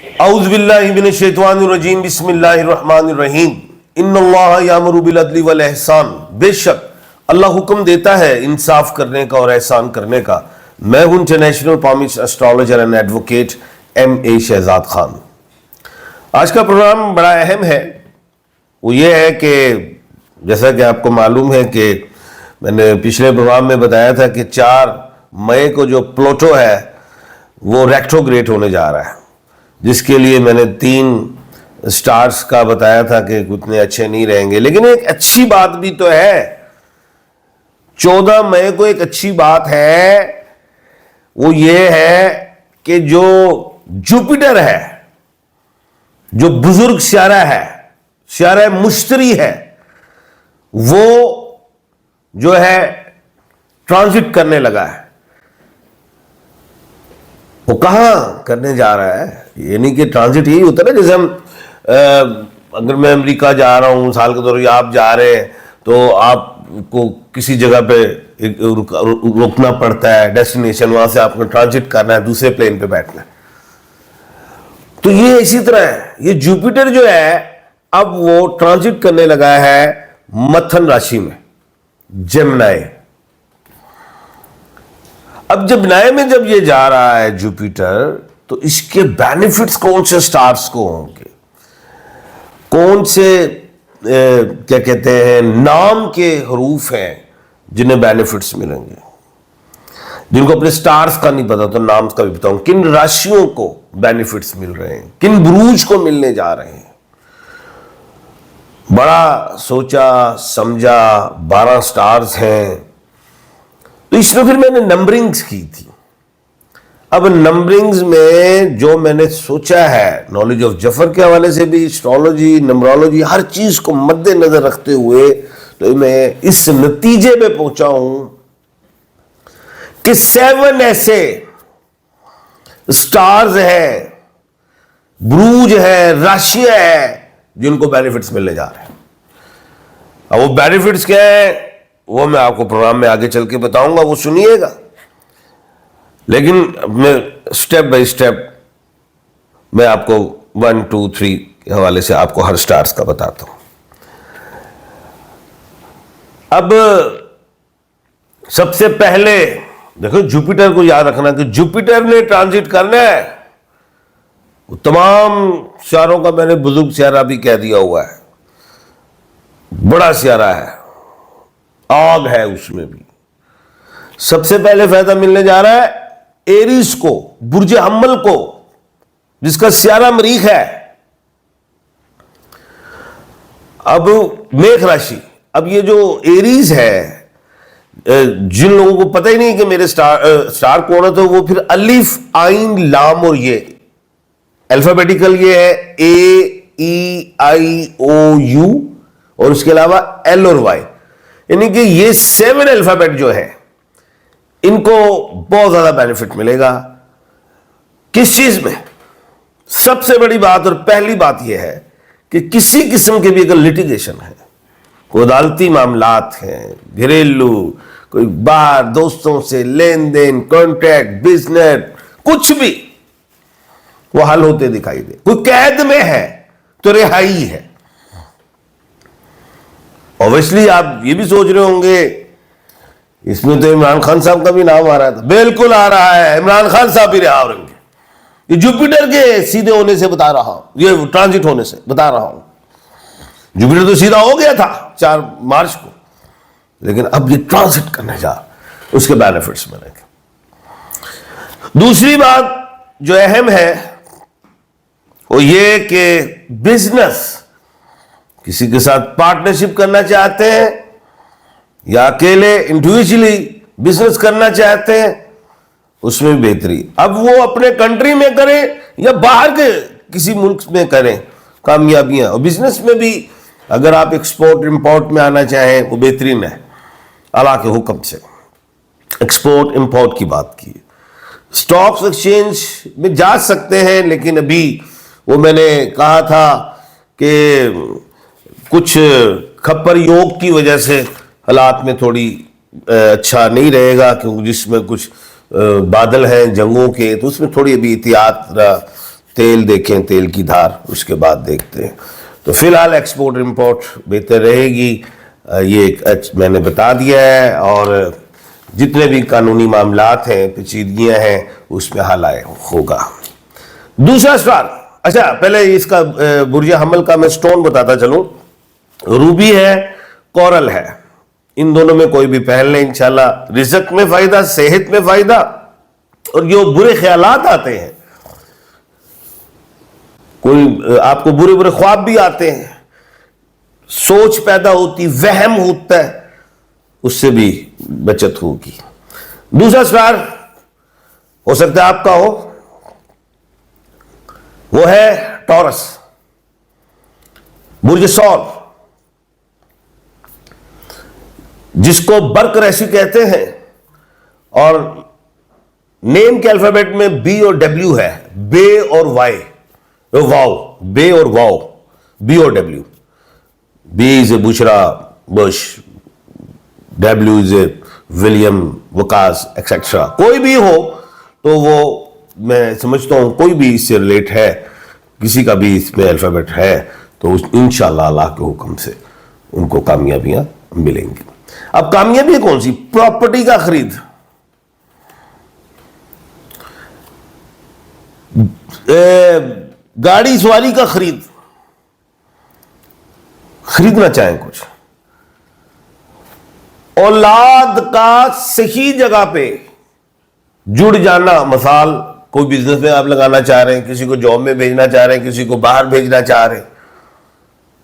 औज़ु बिल्लाहि मिनश शैतानिर रजीम बिस्मिल्लाहिर रहमानिर रहीम इन्नल्लाह यामुरु बिल अदली वल एहसान। बेशक अल्लाह हुक्म देता है इंसाफ करने का और एहसान करने का। मैं हूं international promise astrologer and advocate M.A. Shahzad Khan. आज का प्रोग्राम बड़ा अहम है। वो ये है कि जैसा कि आपको मालूम है कि मैंने पिछले प्रोग्राम में बताया था कि 4 मई को जो प्लूटो है वो रेट्रोग्रेड होने जा रहा है, जिसके लिए मैंने 3 स्टार्स का बताया था कि उतने अच्छे नहीं रहेंगे। लेकिन एक अच्छी बात भी तो है, 14 मई को एक अच्छी बात है, वो ये है कि जो जुपिटर है, जो बुजुर्ग सियारा है, सियारा मुश्तरी है, वो जो है ट्रांजिट करने लगा है। वो कहां करने जा रहा है? यानी कि ट्रांजिट यही होता है ना, जैसे हम अगर मैं अमेरिका जा रहा हूं साल के दौरान, आप जा रहे हैं तो आपको किसी जगह पे रुकना पड़ता है, डेस्टिनेशन, वहां से आपको ट्रांजिट करना है, दूसरे प्लेन पे बैठना है। तो ये इसी तरह है, ये जुपिटर जो है अब वो ट्रांजिट करने लगा है मथन राशि में, जेमिनी। अब जेमिनी में जब ये जा रहा है जुपिटर, तो इसके बेनिफिट्स कौन से स्टार्स को होंगे, कौन से क्या कहते हैं नाम के हरूफ हैं जिन्हें बेनिफिट्स मिलेंगे। जिनको अपने स्टार्स का नहीं पता तो नाम का भी बताऊं, किन राशियों को बेनिफिट्स मिल रहे हैं, किन बुरूज को मिलने जा रहे हैं। बड़ा सोचा समझा, 12 स्टार्स हैं। तो इसमें फिर मैंने नंबरिंग्स की थी। अब नंबरिंग्स में जो मैंने सोचा है, नॉलेज ऑफ जफर के हवाले से भी, एस्ट्रोलॉजी, नंबरोलॉजी, हर चीज को मद्देनजर रखते हुए तो मैं इस नतीजे पे पहुंचा हूं कि 7 ऐसे स्टार्स हैं, ब्रूज है, राशियां हैं जिनको बेनिफिट्स मिलने जा रहे हैं। अब वो बेनिफिट्स क्या है वो मैं आपको प्रोग्राम में आगे चल के बताऊंगा, वो सुनिएगा। लेकिन मैं स्टेप बाय स्टेप मैं आपको 1, 2, 3 के हवाले से आपको हर स्टार्स का बताता हूं। अब सबसे पहले देखो, जुपिटर को याद रखना कि जुपिटर ने ट्रांजिट करना है। तमाम सियारों का मैंने बुजुर्ग सियारा भी कह दिया हुआ है, बड़ा सियारा है, आग है उसमें भी। सबसे पहले फायदा मिलने जा रहा है एरीज को, बुर्ज हम्मल को, जिसका सियारा मरीख है। अब मेष राशि, अब ये जो एरीज है, जिन लोगों को पता ही नहीं कि मेरे स्टार कौन है, तो वो फिर अलिफ, आइन, लाम और ये अल्फाबेटिकल ये है AEIOU और उसके अलावा L और Y, यानी कि ये 7 अल्फाबेट जो है इनको बहुत ज्यादा बेनिफिट मिलेगा। किस चीज में? सबसे बड़ी बात और पहली बात यह है कि किसी किस्म के भी अगर लिटिगेशन है, कोई अदालती मामलात हैं, घरेलू, कोई बाहर दोस्तों से लेन देन, कॉन्ट्रैक्ट, बिजनेस, कुछ भी वो हल होते दिखाई दे। कोई कैद में है तो रिहाई है। ऑब्वियसली आप ये भी सोच रहे होंगे इसमें तो इमरान खान साहब का भी नाम आ रहा था। बिल्कुल आ रहा है, इमरान खान साहब भी रिहा होंगे। ये जुपिटर के सीधे होने से बता रहा हूं, ये ट्रांजिट होने से बता रहा हूं। जुपिटर तो सीधा हो गया था 4 मार्च को, लेकिन अब ये ट्रांजिट करने जा, उसके बेनिफिट्स मिलेंगे। दूसरी बात जो अहम है वो ये कि बिजनेस, किसी के साथ पार्टनरशिप करना चाहते हैं या अकेले इंडिविजुअली बिजनेस करना चाहते हैं, उसमें बेहतरी। अब वो अपने कंट्री में करें या बाहर के किसी मुल्क में करें, कामयाबियां। और बिजनेस में भी अगर आप एक्सपोर्ट इंपोर्ट में आना चाहें वो बेहतरीन है। अल्लाह के हुक्म से एक्सपोर्ट इंपोर्ट की बात की। स्टॉक्स एक्सचेंज में जा सकते हैं, लेकिन अभी वो मैंने कहा था कि कुछ खप्पर योग की वजह से हालात में थोड़ी अच्छा नहीं रहेगा, क्योंकि जिसमें कुछ बादल हैं जंगों के, तो उसमें थोड़ी अभी एहतियात तेल देखें, तेल की धार, उसके बाद देखते हैं। तो फिलहाल एक्सपोर्ट इंपोर्ट बेहतर रहेगी, ये मैंने बता दिया है। और जितने भी कानूनी मामलात हैं, पेचीदगियां हैं, उसमें हल आए होगा। दूसरा स्टार, अच्छा पहले इसका बुर्ज हमल का मैं स्टोन बताता चलूं। रूबी है, कोरल है, इन दोनों में कोई भी पहल लें, इंशाल्लाह रिज़्क में फायदा, सेहत में फायदा, और जो बुरे ख्यालात आते हैं, कोई आपको बुरे बुरे ख्वाब भी आते हैं, सोच पैदा होती, वहम होता है, उससे भी बचत होगी। दूसरा स्टार हो सकता है आपका हो, वो है टॉरस, बुर्ज सौर, जिसको बर्क राशि कहते हैं, और नेम के अल्फाबेट में बी और डब्ल्यू है, बे और वाई, वाओ, बे और वाओ, बी और W. B is a Bushra Bush, W is a William Waqas etcetera. कोई भी हो तो वो मैं समझता हूं कोई भी इससे रिलेट है, किसी का भी इसमें अल्फाबेट है, तो इंशाअल्लाह अल्लाह के हुक्म से उनको कामयाबियां मिलेंगी। अब कामयाबी कौन सी? प्रॉपर्टी का खरीद, गाड़ी सवारी का खरीदना चाहें कुछ, औलाद का सही जगह पे जुड़ जाना, मसाल कोई बिजनेस में आप लगाना चाह रहे हैं, किसी को जॉब में भेजना चाह रहे हैं, किसी को बाहर भेजना चाह रहे हैं,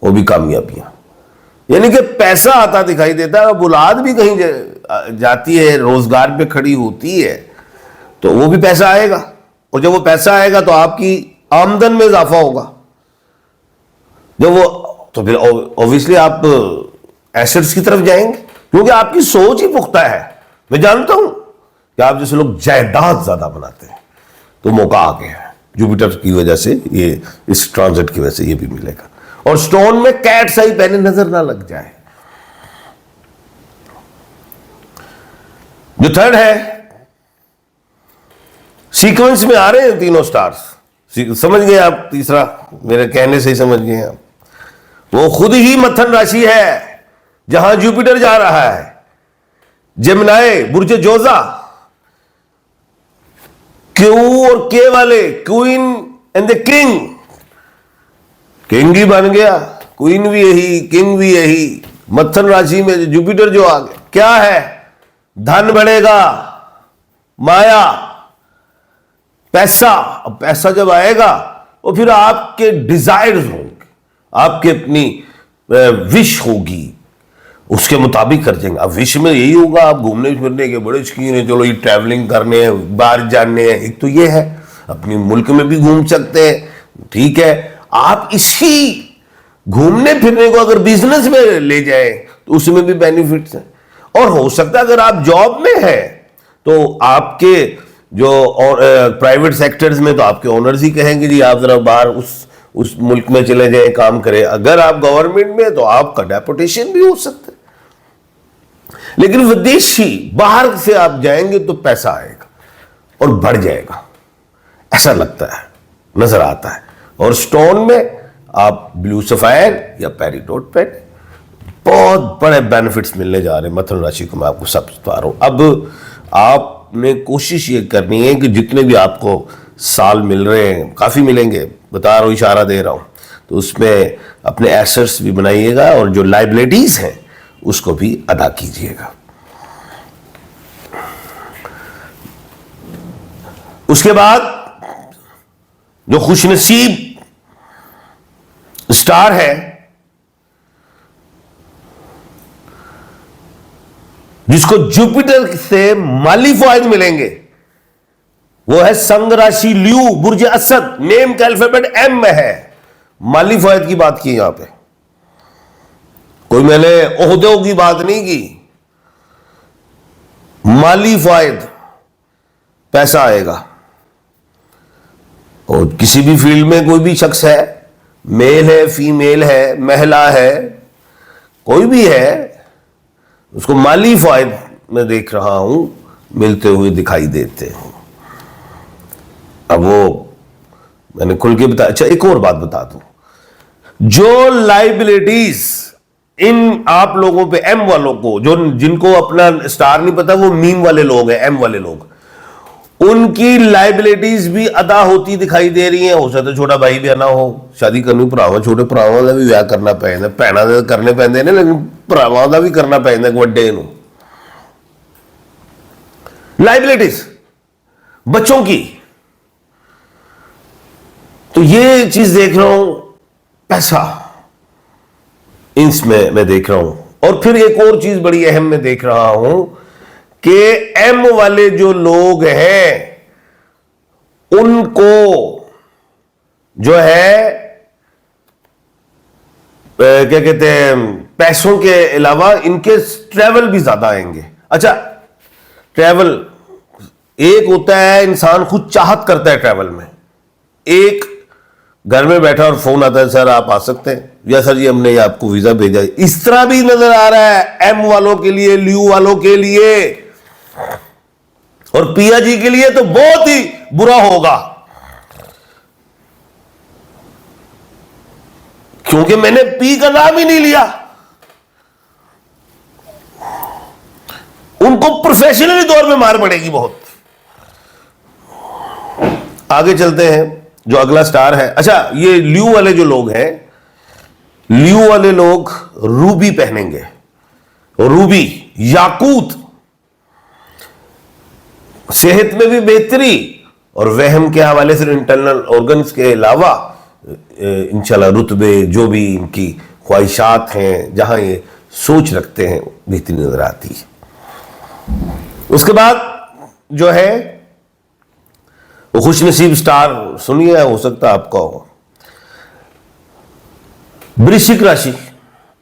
वो भी कामयाबियां। यानी कि पैसा आता दिखाई देता है, और औलाद भी कहीं जाती है, रोजगार पे खड़ी होती है, तो वो भी पैसा आएगा, और जब वो पैसा आएगा तो आपकी आमदन में इजाफा होगा। जब वो, तो फिर ऑब्वियसली आप एसेट्स की तरफ जाएंगे, क्योंकि आपकी सोच ही पुख्ता है। मैं जानता हूं कि आप जैसे लोग जायदाद ज्यादा बनाते हैं, तो मौका आ गया है जुपिटर की वजह से, ये इस ट्रांजिट की वजह से ये भी मिलेगा। और स्टोन में कैट साई पहले नजर ना लग जाए। जो थर्ड है, सीक्वेंस में आ रहे हैं तीनों स्टार्स, समझ गए आप? तीसरा मेरे कहने से ही समझ गए आप। वो खुद ही मथन राशि है जहां जुपिटर जा रहा है, जेमिनाई, बुर्ज जोजा, क्यू और के वाले, queen and the king. King ही बन गया, क्वीन भी यही, किंग भी यही, मथन राशि में जुपिटर जो आ गया। क्या है? धन बढ़ेगा, माया, पैसा। अब पैसा जब आएगा तो फिर आपके डिजायर्स होंगे, आपकी अपनी विश होगी, उसके मुताबिक कर जाएंगे। अब विश में यही होगा, आप घूमने फिरने के बड़े शौकीन हैं, चलो ये ट्रैवलिंग करने हैं, बाहर जाने हैं, एक तो ये है, अपने मुल्क में भी घूम सकते हैं, ठीक है। आप इसी घूमने फिरने को अगर बिजनेस में ले जाए तो उसमें भी बेनिफिट्स हैं। और हो सकता है अगर आप जॉब में है तो आपके जो प्राइवेट सेक्टर्स में तो आपके ओनर्स ही कहेंगे जी आप जरा बाहर उस मुल्क में चले जाएं, काम करें। अगर आप गवर्नमेंट में तो आपका डेपुटेशन भी हो सकता है। लेकिन विदेशी बाहर से आप जाएंगे तो पैसा आएगा और बढ़ जाएगा, ऐसा लगता है, नजर आता है। और स्टोन में आप ब्लू सफायर या पेरिडोट पे बहुत बड़े बेनिफिट्स मिलने जा रहे हैं मथुन राशि को। मैं आपको सब बता रहा हूं। अब आपने कोशिश ये करनी है कि जितने भी आपको साल मिल रहे हैं, काफी मिलेंगे, बता रहा हूं, इशारा दे रहा हूं, तो उसमें अपने एसेट्स भी बनाइएगा और जो लाइबिलिटीज हैं उसको भी अदा कीजिएगा। उसके बाद जो खुशनसीब स्टार है, जिसको जुपिटर से माली फायदे मिलेंगे, वो है संग राशि ल्यू, बुर्ज असद, नेम का अल्फाबेट एम में है। माली फायद की बात की यहां पे, कोई मैंने ओहदों की बात नहीं की, माली फायद, पैसा आएगा। और किसी भी फील्ड में कोई भी शख्स है, मेल है, फीमेल है, महिला है, कोई भी है, उसको माली फायद मैं देख रहा हूं मिलते हुए दिखाई देते हैं। अब वो मैंने खुल के बताया। अच्छा, एक और बात बता दूं, जो लाइबिलिटीज इन आप लोगों पे, एम वालों को, जो जिनको अपना स्टार नहीं पता, वो मीम वाले लोग हैं, एम वाले लोग, उनकी लाइबिलिटीज भी अदा होती दिखाई दे रही हैं। हो सकता है छोटा भाई भी आना हो, शादी करनी, भरावा छोटे भरावां का भी विआह करना पैंदा, भैणां दे करने पैंदे ने, लेकिन भरावां का भी करना पैंदा वड्डे नूं। लाइबिलिटीज बच्चों की, तो ये चीज देख रहा हूं, पैसा इसमें मैं देख रहा हूं। और फिर एक और चीज बड़ी अहम मैं देख रहा हूं कि एम वाले जो लोग हैं उनको जो है क्या कहते हैं, पैसों के अलावा इनके ट्रैवल भी ज्यादा आएंगे। अच्छा, ट्रैवल एक होता है इंसान खुद चाहत करता है ट्रैवल में, एक घर में बैठा और फोन आता है, सर आप आ सकते हैं, या सर जी हमने आपको वीजा भेजा है। इस तरह भी नजर आ रहा है एम वालों के लिए, ल्यू वालों के लिए, और पिया जी के लिए तो बहुत ही बुरा होगा, क्योंकि मैंने पी का नाम ही नहीं लिया। उनको प्रोफेशनली दौर में मार पड़ेगी बहुत। आगे चलते हैं, जो अगला स्टार है। अच्छा, ये ल्यू वाले जो लोग हैं, ल्यू वाले लोग रूबी पहनेंगे, रूबी, याकूत, सेहत में भी बेहतरी, और वहम के हवाले से इंटरनल ऑर्गन्स के अलावा इंशाल्लाह रुतबे, जो भी इनकी ख्वाहिशात हैं, जहां ये सोच रखते हैं, बेहतरी नजर आती है। उसके बाद जो है वो खुशनसीब स्टार, सुनिए, हो सकता है आपका हो, वृश्चिक राशि।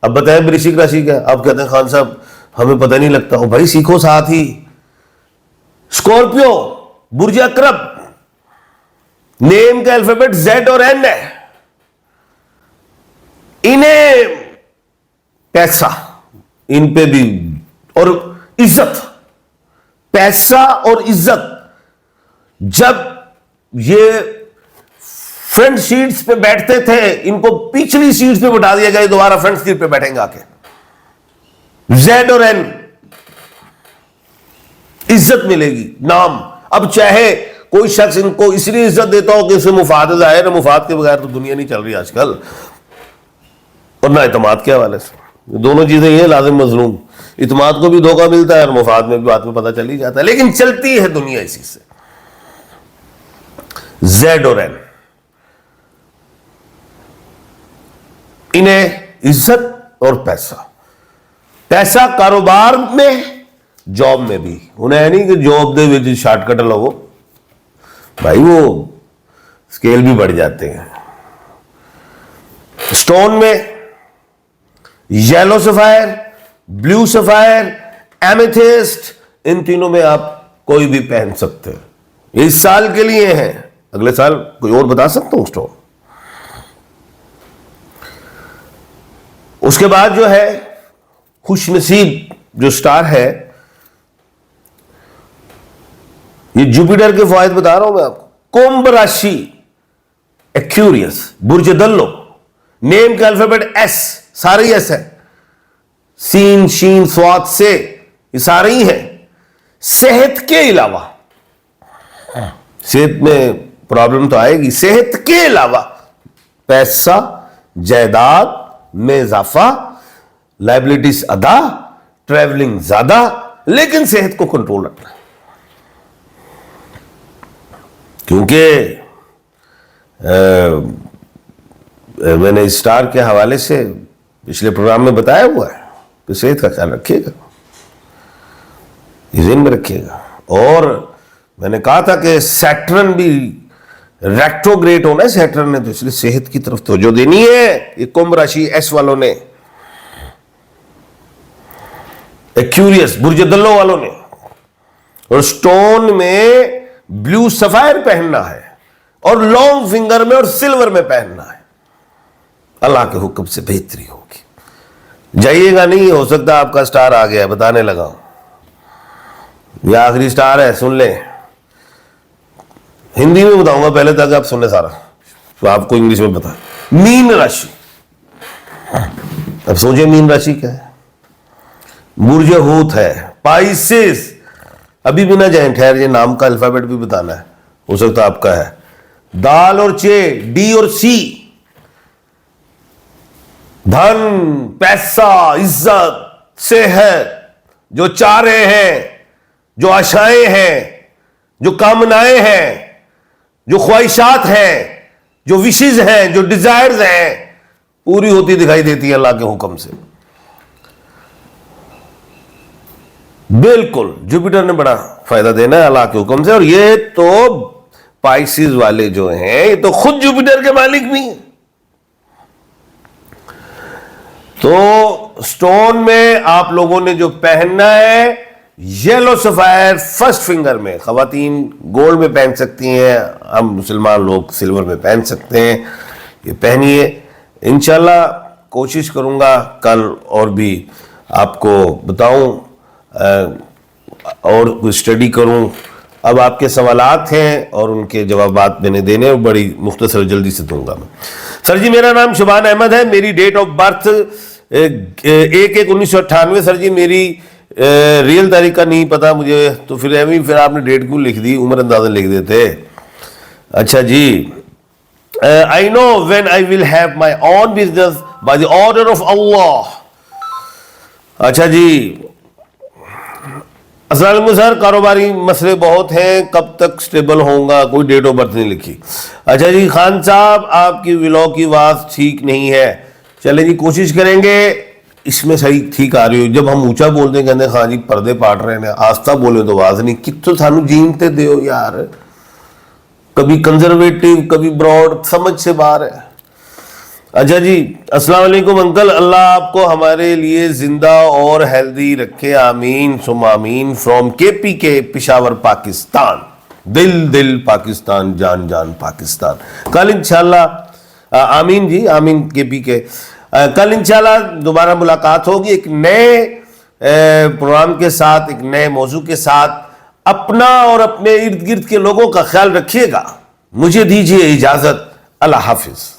अब बताएं वृश्चिक राशि क्या? आप कहते हैं खान साहब हमें पता नहीं लगता। हो भाई, सीखो साथ ही। स्कॉर्पियो, बुर्ज अकरब, नेम का अल्फाबेट जेड और एन है। इन्हें पैसा, इन पे भी, और इज्जत, पैसा और इज्जत। जब ये फ्रंट सीट्स पे बैठते थे, इनको पिछली सीट्स पे बैठा दिया गया, दोबारा फ्रंट सीट पे बैठेंगे आके। जेड और एन, इज्जत मिलेगी, नाम। अब चाहे कोई शख्स इनको इसलिए इज्जत देता हो कि उसे मुफाद जाहिर है, मुफाद के बगैर तो दुनिया नहीं चल रही आजकल, और ना इतमाद के हवाले से। दोनों चीजें ये लाजिम मजलूम, इतमाद को भी धोखा मिलता है और मुफाद में भी बाद में पता चल ही जाता है, लेकिन चलती है दुनिया इसी से। जेड और एन, इन्हें इज्जत और पैसा, पैसा कारोबार में, जॉब में भी। उन्हें नहीं कि जॉब दे विच शॉर्टकट लगो, भाई वो स्केल भी बढ़ जाते हैं। स्टोन में yellow sapphire, blue sapphire, amethyst, इन तीनों में आप कोई भी पहन सकते हैं। ये इस साल के लिए है, अगले साल कोई और बता सकता हूं स्टोन। उसके बाद जो है खुशनसीब जो स्टार है, ये जुपिटर के फायदे बता रहा हूं मैं आपको। कुंभ राशि, एक्यूरियस, बुर्ज दल्लो, नेम का अल्फाबेट एस, सारे ही एस है, सीन शीन स्वाद से, ये सारे ही है। सेहत के अलावा, सेहत में प्रॉब्लम तो आएगी, सेहत के अलावा पैसा, जायदाद में इजाफा, लाइबिलिटीज अदा, ट्रैवलिंग ज्यादा, लेकिन सेहत को कंट्रोल रखना। क्योंकि मैंने स्टार के हवाले से पिछले प्रोग्राम में बताया हुआ है कि सेहत का ख्याल रखिएगा, ज़हन में रखिएगा। और मैंने कहा था कि सैटर्न भी रेट्रोग्रेड होना है सैटर्न ने, तो इसलिए सेहत की तरफ तवज्जो देनी है। ये कुंभ राशि एस वालों ने, एक्यूरियस बुर्ज दल्लो वालों ने, और स्टोन में ब्लू सफायर पहनना है, और लॉन्ग फिंगर में और सिल्वर में पहनना है। अल्लाह के हुक्म से बेहतरी होगी। जाइएगा नहीं, हो सकता है आपका स्टार आ गया, बताने लगा यह आखिरी स्टार है, सुन ले। हिंदी में बताऊंगा पहले, तक आप सुन ले सारा। तो आपको इंग्लिश में पता है। मीन राशि, अब सोचिए मीन राशि क्या है। बुर्ज हूत है, पाइसेस, अभी भी ना जाए, ठहर ये नाम का अल्फाबेट भी बताना है, हो सकता है आपका है। दाल और चे, डी और सी, धन, पैसा, इज्जत, सेहत, जो चाह रहे हैं, जो आशाएं हैं, जो कामनाएं हैं, जो ख्वाहिशात हैं, जो विशेज हैं, जो डिजायर्स हैं, पूरी होती दिखाई देती है अल्लाह के हुक्म से। बिल्कुल जुपिटर ने बड़ा फायदा देना है अल्लाह के हुक्म से। और ये तो पाइसिस वाले जो हैं, ये तो खुद जुपिटर के मालिक भी हैं। तो स्टोन में आप लोगों ने जो पहनना है, येलो सफायर फर्स्ट फिंगर में, खवातीन गोल्ड में पहन सकती हैं, हम मुसलमान लोग सिल्वर में पहन सकते हैं, ये पहनिए। इंशाल्लाह कोशिश करूंगा कल और भी आपको बताऊं और कुछ स्टडी करूं। अब आपके सवालात हैं और उनके जवाबात मैंने देने, और बड़ी मुख्तसर जल्दी से दूंगा मैं। सर जी मेरा नाम शुबान अहमद है, मेरी डेट ऑफ बर्थ 1/1/1998। सर जी मेरी रियल तारीख का नहीं पता मुझे, तो फिर आपने डेट क्यों लिख दी, उम्र अंदाजा लिख देते। अच्छा जी, I know when I will have my own business by the order of Allah. अच्छा जी, अस्सलाम वालेकुम सर, कारोबारी मसले बहुत हैं, कब तक स्टेबल होऊंगा, कोई डेट ऑफ बर्थ नहीं लिखी। अच्छा जी, खान साहब आपकी व्लॉग की आवाज़ ठीक नहीं है। चले जी कोशिश करेंगे, इसमें सही ठीक आ रही हो। जब हम ऊंचा बोलते हैं कहते हाँ जी पर्दे पाट रहे हैं, आस्ता बोले तो आवाज़ नहीं, कितों सानू जीनते दो यार, कभी कंजर्वेटिव कभी ब्रॉड, समझ से बाहर है। अच्छा जी, अस्सलाम वालेकुम अंकल, अल्लाह आपको हमारे लिए जिंदा और हेल्दी रखे, आमीन सुम आमीन। फ्रॉम KPK पिशावर पाकिस्तान, दिल दिल पाकिस्तान, जान जान पाकिस्तान। कल इंशाल्लाह, आमीन जी आमीन KPK, कल इंशाल्लाह दोबारा मुलाकात होगी एक नए प्रोग्राम के साथ, एक नए मौजू के साथ। अपना और अपने इर्द गिर्द के लोगों का ख्याल रखिएगा। मुझे दीजिए इजाजत, अल्लाह हाफिज।